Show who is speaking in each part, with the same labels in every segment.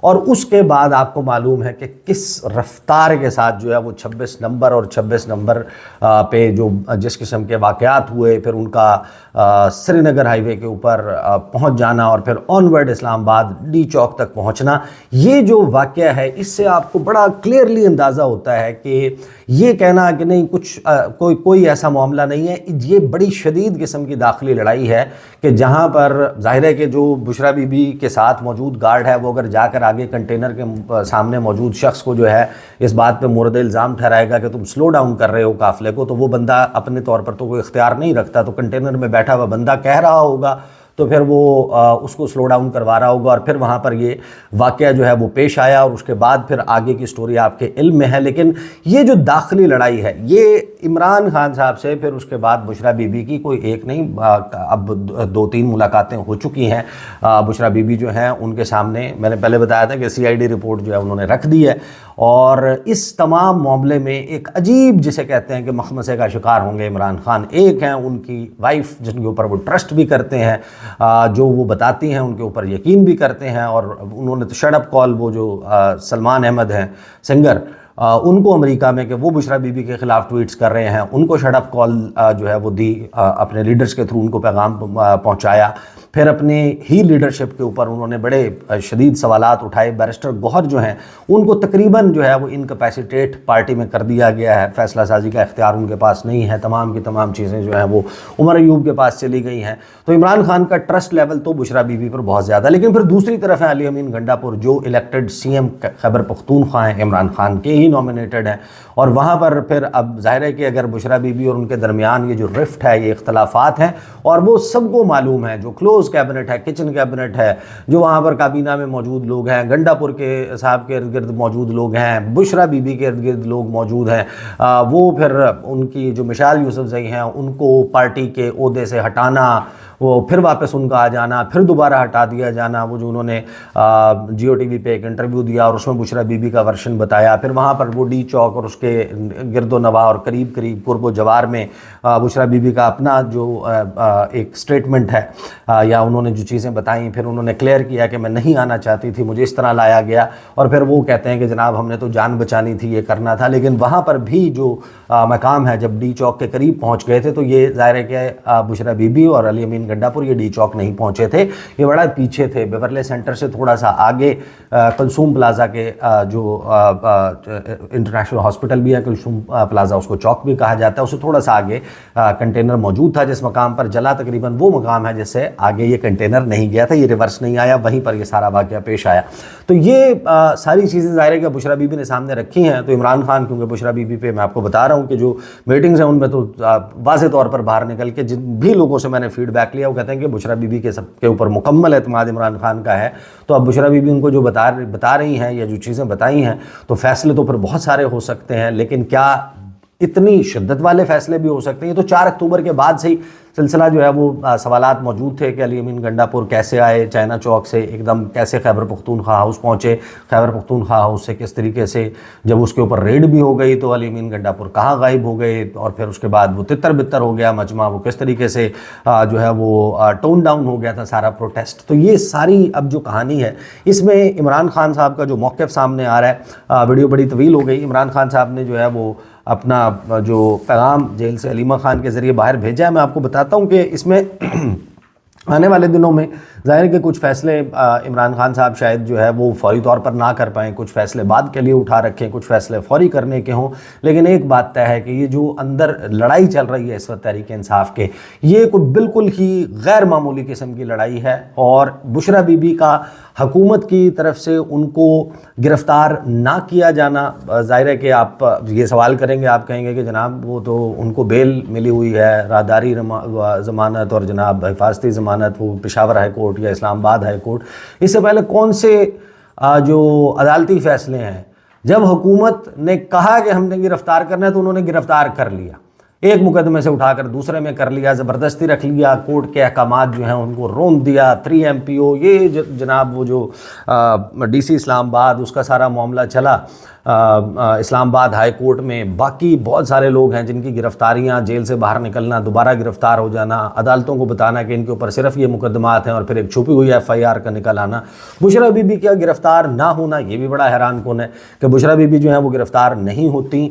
Speaker 1: اور اس کے بعد آپ کو معلوم ہے کہ کس رفتار کے ساتھ جو ہے وہ 26 نمبر اور 26 نمبر پہ جو جس قسم کے واقعات ہوئے، پھر ان کا سری نگر ہائی وے کے اوپر پہنچ جانا اور پھر آنورڈ اسلام آباد ڈی چوک تک پہنچنا، یہ جو واقعہ ہے اس سے آپ کو بڑا کلیئرلی اندازہ ہوتا ہے کہ یہ کہنا کہ نہیں کچھ کوئی ایسا معاملہ نہیں ہے، یہ بڑی شدید قسم کی داخلی لڑائی ہے کہ جہاں پر ظاہر ہے کہ جو بشرا بی بی کے ساتھ موجود گارڈ ہے وہ اگر جا کر آگے کنٹینر کے سامنے موجود شخص کو جو ہے اس بات پہ مورد الزام ٹھہرائے گا کہ تم سلو ڈاؤن کر رہے ہو قافلے کو، تو وہ بندہ اپنے طور پر تو کوئی اختیار نہیں رکھتا، تو کنٹینر میں بیٹھا ہوا بندہ کہہ رہا ہوگا تو پھر وہ اس کو سلو ڈاؤن کروا رہا ہوگا، اور پھر وہاں پر یہ واقعہ جو ہے وہ پیش آیا، اور اس کے بعد پھر آگے کی سٹوری آپ کے علم میں ہے۔ لیکن یہ جو داخلی لڑائی ہے یہ عمران خان صاحب سے پھر اس کے بعد بشرا بی بی کی کوئی ایک نہیں، اب 2-3 ملاقاتیں ہو چکی ہیں۔ بشرا بی بی جو ہیں ان کے سامنے میں نے پہلے بتایا تھا کہ CID رپورٹ جو ہے انہوں نے رکھ دی ہے، اور اس تمام معاملے میں ایک عجیب جسے کہتے ہیں کہ مخمصے کا شکار ہوں گے عمران خان۔ ایک ہیں ان کی وائف جن کے اوپر وہ ٹرسٹ بھی کرتے ہیں، جو وہ بتاتی ہیں ان کے اوپر یقین بھی کرتے ہیں، اور انہوں نے تو شٹ اپ کال وہ جو سلمان احمد ہیں سنگر ان کو امریکہ میں کہ وہ بشرا بی بی کے خلاف ٹویٹس کر رہے ہیں، ان کو شٹ اپ کال جو ہے وہ دی، اپنے لیڈرز کے تھرو ان کو پیغام پہنچایا۔ پھر اپنے ہی لیڈرشپ کے اوپر انہوں نے بڑے شدید سوالات اٹھائے۔ بیرسٹر گوہر جو ہیں ان کو تقریباً جو ہے وہ انکیپیسیٹیٹ پارٹی میں کر دیا گیا ہے، فیصلہ سازی کا اختیار ان کے پاس نہیں ہے، تمام کی تمام چیزیں جو ہیں وہ عمر ایوب کے پاس چلی گئی ہیں۔ تو عمران خان کا ٹرسٹ لیول تو بشرا بی بی پر بہت زیادہ، لیکن پھر دوسری طرف ہیں علی امین گنڈا پور جو الیکٹڈ CM خیبر پختونخوا ہیں، عمران خان کے ہی نامینیٹڈ ہیں، اور وہاں پر پھر اب ظاہر ہے کہ اگر بشرا بی بی اور ان کے درمیان یہ جو رفٹ ہے، یہ اختلافات ہیں، اور وہ سب کو معلوم ہے، جو کلوز کیبنٹ ہے، کچن کیبنٹ ہے، جو وہاں پر کابینہ میں موجود لوگ ہیں، گنڈا پور کے صاحب کے ارد گرد موجود لوگ ہیں، بشرا بی بی کے ارد گرد لوگ موجود ہیں، وہ پھر ان کی جو مشال یوسفزئی ہیں ان کو پارٹی کے عہدے سے ہٹانا، وہ پھر واپس ان کا آ جانا، پھر دوبارہ ہٹا دیا جانا، وہ جو انہوں نے جیو ٹی وی پہ ایک انٹرویو دیا اور اس میں بشرا بی بی کا ورشن بتایا، پھر وہاں پر وہ ڈی چوک اور اس کے گرد و نواح اور قریب قریب قرب و جوار میں بشرا بی بی کا اپنا جو ایک سٹیٹمنٹ ہے یا انہوں نے جو چیزیں بتائیں، پھر انہوں نے کلیئر کیا کہ میں نہیں آنا چاہتی تھی، مجھے اس طرح لایا گیا، اور پھر وہ کہتے ہیں کہ جناب ہم نے تو جان بچانی تھی، یہ کرنا تھا۔ لیکن وہاں پر بھی جو مقام ہے، جب ڈی چوک کے قریب پہنچ گئے تھے تو یہ ظاہر ہے کہ بشرا بی بی اور علی امین گنڈا پور یہ ڈی چوک نہیں پہنچے تھے، یہ بڑا پیچھے تھے، بیورلے سینٹر سے تھوڑا سا آگے کلثوم پلازا کے جو انٹرنیشنل ہاسپٹل بھی ہے، کلثوم پلازا اس کو چوک بھی کہا جاتا ہے، اسے تھوڑا سا آگے کنٹینر موجود تھا جس مقام پر جلا، تقریباً وہ مقام ہے جس سے آگے یہ کنٹینر نہیں گیا تھا، یہ ریورس نہیں آیا، وہیں پر یہ سارا واقعہ پیش آیا۔ تو یہ ساری چیزیں ظاہر ہے کہ بشرا بی بی نے سامنے رکھی ہیں۔ تو عمران خان کیونکہ بشرا بی بی پہ میں آپ کو بتا رہا ہوں کہ جو میٹنگز ہیں ان میں تو واضح طور پر باہر نکل کے جن بھی لوگوں سے میں نے فیڈ بیک لیا وہ کہتے ہیں کہ بشرا بی بی کے سب کے اوپر مکمل اعتماد عمران خان کا ہے۔ تو اب بشرا بی بی ان کو جو بتا رہی ہیں یا جو چیزیں بتائی ہیں تو فیصلے تو پھر بہت سارے ہو سکتے ہیں، لیکن کیا اتنی شدت والے فیصلے بھی ہو سکتے ہیں؟ تو 4 اکتوبر کے بعد سے ہی سلسلہ جو ہے وہ سوالات موجود تھے کہ علی امین گنڈا پور کیسے آئے چائنا چوک سے، ایک دم کیسے خیبر پختونخوا ہاؤس پہنچے، خیبر پختونخوا ہاؤس سے کس طریقے سے جب اس کے اوپر ریڈ بھی ہو گئی تو علی امین گنڈا پور کہاں غائب ہو گئے، اور پھر اس کے بعد وہ تتر بتر ہو گیا مجمع، وہ کس طریقے سے جو ہے وہ ٹون ڈاؤن ہو گیا تھا سارا پروٹیسٹ۔ تو یہ ساری اب جو کہانی ہے اس میں عمران خان صاحب کا جو موقف سامنے آ رہا ہے، ویڈیو بڑی طویل ہو گئی، عمران خان صاحب نے جو ہے وہ اپنا جو پیغام جیل سے علیمہ خان کے ذریعے باہر بھیجا ہے، میں آپ کو بتاتا ہوں کہ اس میں آنے والے دنوں میں ظاہر ہے کہ کچھ فیصلے عمران خان صاحب شاید جو ہے وہ فوری طور پر نہ کر پائیں، کچھ فیصلے بعد کے لیے اٹھا رکھیں، کچھ فیصلے فوری کرنے کے ہوں، لیکن ایک بات طے ہے کہ یہ جو اندر لڑائی چل رہی ہے اس وقت تحریک انصاف کے، یہ کوئی بالکل ہی غیر معمولی قسم کی لڑائی ہے، اور بشرا بی بی کا حکومت کی طرف سے ان کو گرفتار نہ کیا جانا، ظاہر ہے کہ آپ یہ سوال کریں گے، آپ کہیں گے کہ جناب وہ تو ان کو بیل ملی ہوئی ہے، راہداری ضمانت اور جناب حفاظتی ضمانت، وہ پشاور ہائی کورٹ یا اسلام آباد ہائی کورٹ، اس سے پہلے کون سے جو عدالتی فیصلے ہیں؟ جب حکومت نے کہا کہ ہم نے گرفتار کرنا ہے تو انہوں نے گرفتار کر لیا، ایک مقدمے سے اٹھا کر دوسرے میں کر لیا، زبردستی رکھ لیا، کورٹ کے احکامات جو ہیں ان کو رون دیا، 3 MPO، یہ جناب وہ جو DC اسلام آباد اس کا سارا معاملہ چلا، اسلام آباد ہائی کورٹ میں باقی بہت سارے لوگ ہیں جن کی گرفتاریاں، جیل سے باہر نکلنا، دوبارہ گرفتار ہو جانا، عدالتوں کو بتانا کہ ان کے اوپر صرف یہ مقدمات ہیں اور پھر ایک چھپی ہوئی FIR کا نکل آنا۔ بشریٰ بی بی کا گرفتار نہ ہونا یہ بھی بڑا حیران کن ہے کہ بشریٰ بی بی جو ہیں وہ گرفتار نہیں ہوتی۔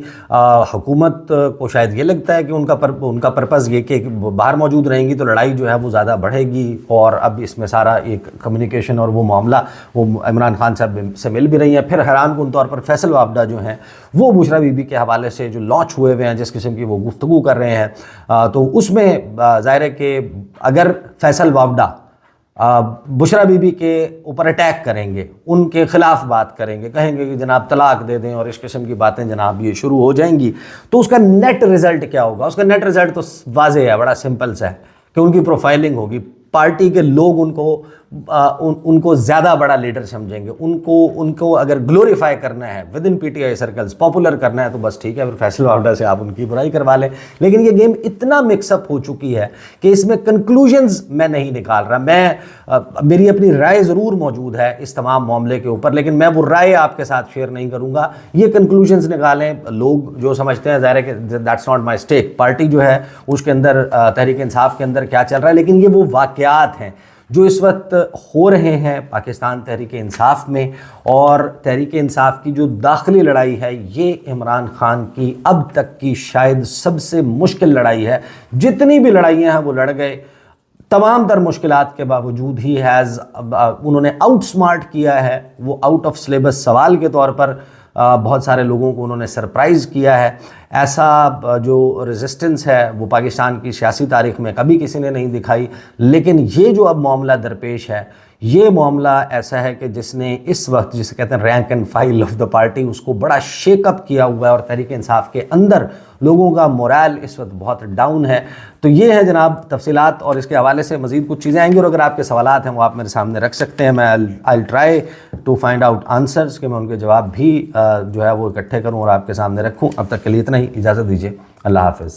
Speaker 1: حکومت کو شاید یہ لگتا ہے کہ ان کا پرپس یہ کہ باہر موجود رہیں گی تو لڑائی جو ہے وہ زیادہ بڑھے گی، اور اب اس میں سارا ایک کمیونیکیشن اور وہ معاملہ وہ عمران خان صاحب سے مل بھی رہی ہیں۔ پھر حیران کن طور پر فیصل وابڈہ جو ہیں وہ بشریٰ بی بی کے حوالے سے جو لانچ ہوئے ہوئے ہیں، جس قسم کی وہ گفتگو کر رہے ہیں، تو اس میں ظاہر ہے کہ اگر فیصل وابڈہ بشریٰ بی بی کے اوپر اٹیک کریں گے، ان کے خلاف بات کریں گے، کہیں گے کہ جناب طلاق دے دیں اور اس قسم کی باتیں جناب یہ شروع ہو جائیں گی، تو اس کا نیٹ رزلٹ کیا ہوگا؟ اس کا نیٹ رزلٹ تو واضح ہے، بڑا سمپل سا ہے کہ ان کی پروفائلنگ ہوگی، پارٹی کے لوگ ان کو زیادہ بڑا لیڈر سمجھیں گے، ان کو اگر گلوریفائی کرنا ہے with in PTI circles, popular کرنا ہے تو بس ٹھیک ہے، پھر فیصل وابڈہ سے آپ ان کی برائی کروا لیں۔ لیکن یہ گیم اتنا مکس اپ ہو چکی ہے کہ اس میں کنکلوژنز میں نہیں نکال رہا، میری اپنی رائے ضرور موجود ہے اس تمام معاملے کے اوپر، لیکن میں وہ رائے آپ کے ساتھ شیئر نہیں کروں گا۔ یہ کنکلوژنز نکالیں لوگ جو سمجھتے ہیں، ظاہر ہے کہ that's not my stack, party جو ہے اس کے اندر تحریک انصاف کے اندر کیا چل رہا ہے، لیکن یہ وہ واقعات ہیں جو اس وقت ہو رہے ہیں پاکستان تحریک انصاف میں، اور تحریک انصاف کی جو داخلی لڑائی ہے یہ عمران خان کی اب تک کی شاید سب سے مشکل لڑائی ہے۔ جتنی بھی لڑائیاں ہیں وہ لڑ گئے، تمام تر مشکلات کے باوجود ہی انہوں نے آؤٹ سمارٹ کیا ہے، وہ آؤٹ آف سلیبس سوال کے طور پر بہت سارے لوگوں کو انہوں نے سرپرائز کیا ہے۔ ایسا جو ریزسٹنس ہے وہ پاکستان کی سیاسی تاریخ میں کبھی کسی نے نہیں دکھائی، لیکن یہ جو اب معاملہ درپیش ہے یہ معاملہ ایسا ہے کہ جس نے اس وقت جسے کہتے ہیں rank and file of the party, اس کو بڑا شیک اپ کیا ہوا ہے، اور تحریک انصاف کے اندر لوگوں کا مورال اس وقت بہت ڈاؤن ہے۔ تو یہ ہے جناب تفصیلات، اور اس کے حوالے سے مزید کچھ چیزیں آئیں گی، اور اگر آپ کے سوالات ہیں وہ آپ میرے سامنے رکھ سکتے ہیں، میں I'll try to find out answers، کہ میں ان کے جواب بھی جو ہے وہ اکٹھے کروں اور آپ کے سامنے رکھوں۔ اب تک کے لیے اتنا ہی، اجازت دیجیے، اللہ حافظ۔